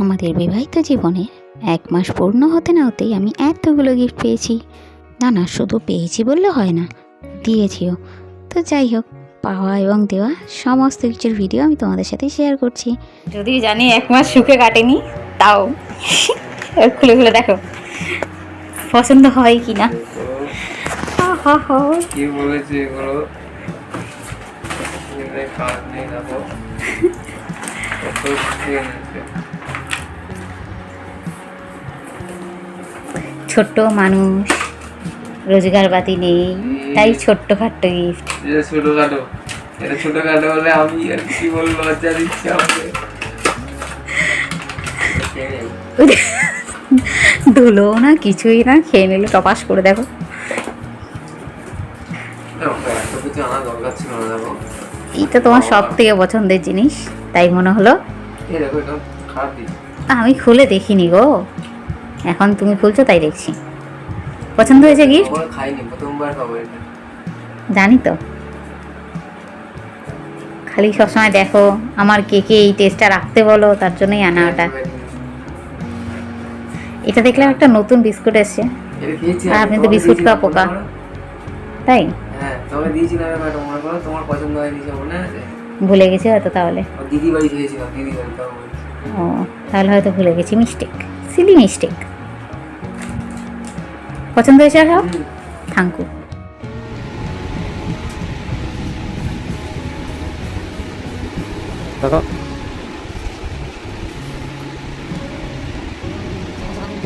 আমাদের বিবাহিত জীবনে 1 মাস পূর্ণ হতে না হতেই আমি এতগুলো গিফট পেয়েছি। না না, শুধু পেয়েছি বললে হয় না, দিয়েছিও। তো যাই হোক, পাওয়া এবং দেওয়া সমস্ত কিছুর ভিডিও আমি তোমাদের সাথে শেয়ার করছি। যদি জানি 1 মাস সুখে কাটেনি, তাও খুলে খুলে দেখো পছন্দ হয় কি না। কি বলেছে এগুলো? কাজ নেই দেখো, ছোট্ট মানুষ, রোজগার পাতি নেই, তাই ছোট্টখাট্টো গিফট। ছোটখাটো, এটা ছোটখাটো হলে আমি আর কি বলবো, লজ্জা দিচ্ছে আমাকে। ধুলো না, কিছুই না, খেয়ে নিলে টপাস করে। দেখো এইটা তোমার সব থেকে পছন্দের জিনিস, তাই মনে হলো। আমি খুলে দেখিনি গো, এখন তুমি খুলছো তাই দেখছি। পছন্দ হয়েছে গিফট? জানি তো, খালি সবসময় দেখো আমার কেকে এই টেস্টটা রাখতে বলো, তার জন্যই আনা ওটা। এটা দেখলাম একটা নতুন বিস্কুট এসছে, আর আপনি তো বিস্কুট খাওয়া পোকা, তাই ভুলে গেছি হয়তো। তাহলে ও, তাহলে হয়তো ভুলে গেছি, মিস্টেক, সিলি মিস্টেক। পছন্দ হয়েছে সব? Thank you.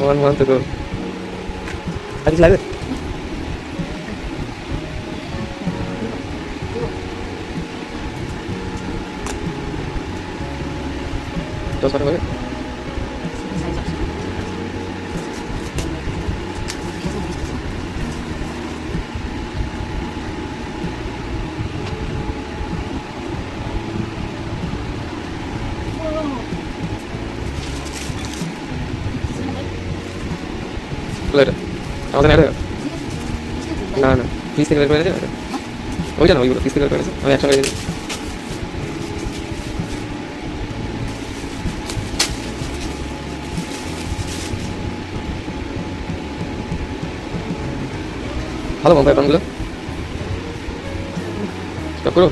One month ago. How do you like it? Just what about it? Later. আমাদের নেড়ে না না ফিস থেকে বের করে দিয়েছে ওই জানো, ওইগুলো ফিস থেকে বের করে দিয়েছে, আমি একসঙ্গে দিয়েছি। ভালো বন্ধ অ্যাকাউন্টগুলো স্টপ করো।